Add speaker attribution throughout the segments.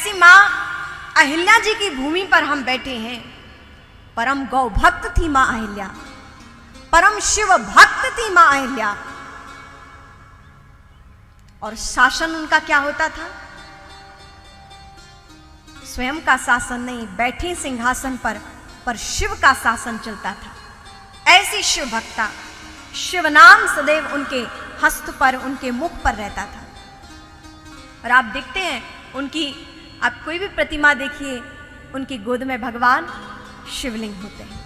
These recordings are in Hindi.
Speaker 1: ऐसी माँ अहिल्या जी की भूमि पर हम बैठे हैं। परम गौ भक्त थी माँ अहिल्या, परम शिव भक्त थी माँ अहिल्या। और शासन उनका क्या होता था? स्वयं का शासन नहीं, बैठी सिंहासन पर शिव का शासन चलता था। ऐसी शिव भक्ता, शिव नाम सदैव उनके हस्त पर, उनके मुख पर रहता था। और आप देखते हैं उनकी, आप कोई भी प्रतिमा देखिए, उनकी गोद में भगवान शिवलिंग होते हैं।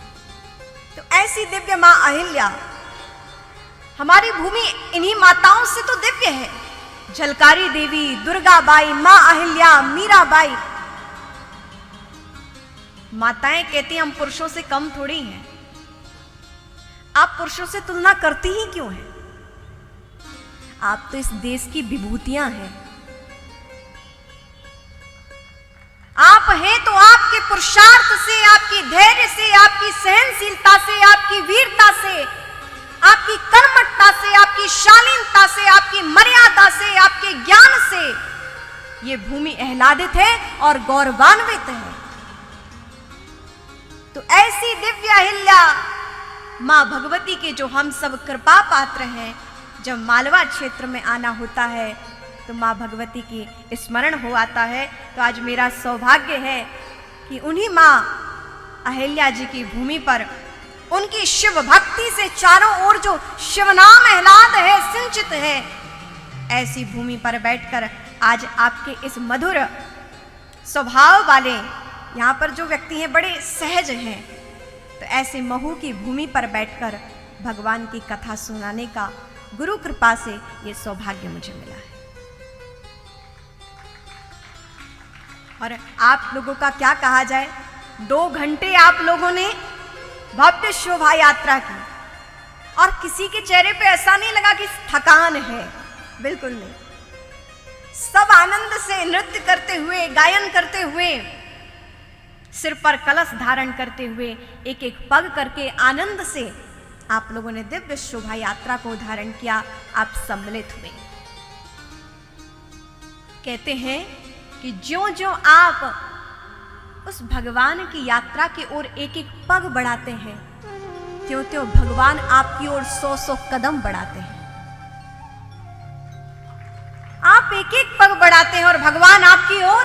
Speaker 1: तो ऐसी दिव्य मां अहिल्या, हमारी भूमि इन्हीं माताओं से तो दिव्य है। झलकारी देवी, दुर्गा बाई, मां अहिल्या, मीराबाई। माताएं कहती हैं हम पुरुषों से कम थोड़ी हैं। आप पुरुषों से तुलना करती ही क्यों हैं? आप तो इस देश की विभूतियां हैं। आप हैं तो आपके पुरुषार्थ से, आपकी धैर्य से, आपकी सहनशीलता से, आपकी वीरता से, आपकी कर्मठता से, आपकी शालीनता से, आपकी मर्यादा से, आपके ज्ञान से ये भूमि आह्लादित है और गौरवान्वित है। तो ऐसी दिव्य अहिल्या मां भगवती के जो हम सब कृपा पात्र हैं, जब मालवा क्षेत्र में आना होता है तो मां भगवती की स्मरण हो आता है। तो आज मेरा सौभाग्य है कि उन्हीं मां अहिल्या जी की भूमि पर, उनकी शिव भक्ति से चारों ओर जो शिव नाम आह्लाद है, सिंचित है, ऐसी भूमि पर बैठकर आज आपके इस मधुर स्वभाव वाले, यहाँ पर जो व्यक्ति हैं बड़े सहज हैं, तो ऐसे महू की भूमि पर बैठकर भगवान की कथा सुनाने का गुरु कृपा से ये सौभाग्य मुझे मिला है। और आप लोगों का क्या कहा जाए, 2 घंटे आप लोगों ने भव्य शोभा यात्रा की और किसी के चेहरे पे ऐसा नहीं लगा कि थकान है, बिल्कुल नहीं। सब आनंद से नृत्य करते हुए, गायन करते हुए, सिर पर कलश धारण करते हुए, एक एक पग करके आनंद से आप लोगों ने दिव्य शोभा यात्रा को धारण किया। आप सम्मिलित हुए। कहते हैं कि ज्यों ज्यों आप उस भगवान की यात्रा की ओर एक एक पग बढ़ाते हैं, त्यों त्यों भगवान आपकी ओर 100-100 कदम बढ़ाते हैं। आप एक एक पग बढ़ाते हैं और भगवान आपकी ओर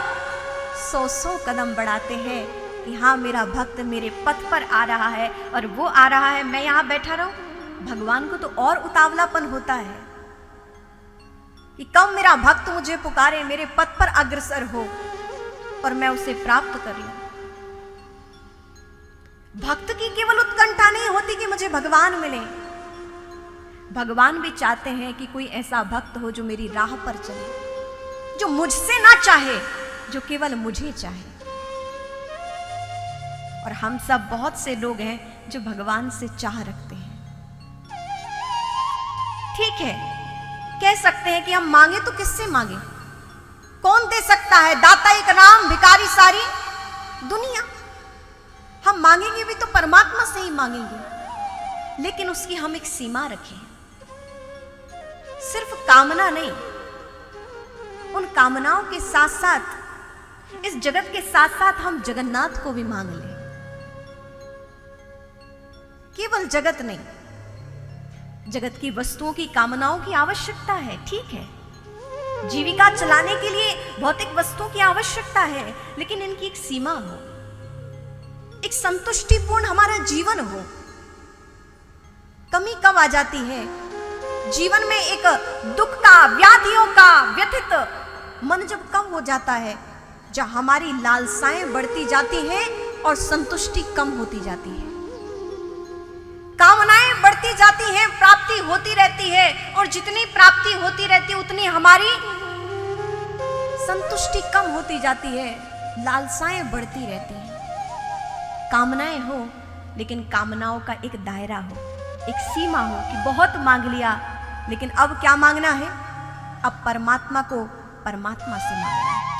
Speaker 1: 100-100 कदम बढ़ाते हैं कि हाँ, मेरा भक्त मेरे पथ पर आ रहा है और वो आ रहा है, मैं यहां बैठा रहूं। भगवान को तो और उतावलापन होता है कि कब मेरा भक्त मुझे पुकारे, मेरे पथ पर अग्रसर हो और मैं उसे प्राप्त कर लूं। भक्त की केवल उत्कंठा नहीं होती कि मुझे भगवान मिले, भगवान भी चाहते हैं कि कोई ऐसा भक्त हो जो मेरी राह पर चले, जो मुझसे ना चाहे, जो केवल मुझे चाहे। और हम सब बहुत से लोग हैं जो भगवान से चाह रखते हैं। ठीक है, कह सकते हैं कि हम मांगे तो किससे मांगे, कौन दे सकता है, दाता एक राम, भिखारी सारी दुनिया। हम मांगेंगे भी तो परमात्मा से ही मांगेंगे, लेकिन उसकी हम एक सीमा रखें। सिर्फ कामना नहीं, उन कामनाओं के साथ साथ, इस जगत के साथ साथ हम जगन्नाथ को भी मांग लें। केवल जगत नहीं, जगत की वस्तुओं की, कामनाओं की आवश्यकता है, ठीक है। जीविका चलाने के लिए भौतिक वस्तुओं की आवश्यकता है, लेकिन इनकी एक सीमा हो, एक संतुष्टिपूर्ण हमारा जीवन हो। कमी कब आ जाती है जीवन में, एक दुख का, व्याधियों का व्यथित मन जब कम हो जाता है, जब हमारी लालसाएं बढ़ती जाती हैं और संतुष्टि कम होती जाती है, कामनाएं बढ़ती जाती हैं, प्राप्ति होती रहती है, और जितनी प्राप्ति होती रहती है उतनी हमारी संतुष्टि कम होती जाती है, लालसाएं बढ़ती रहती हैं। कामनाएं हो, लेकिन कामनाओं का एक दायरा हो, एक सीमा हो कि बहुत मांग लिया, लेकिन अब क्या मांगना है, अब परमात्मा को परमात्मा से मांगना है।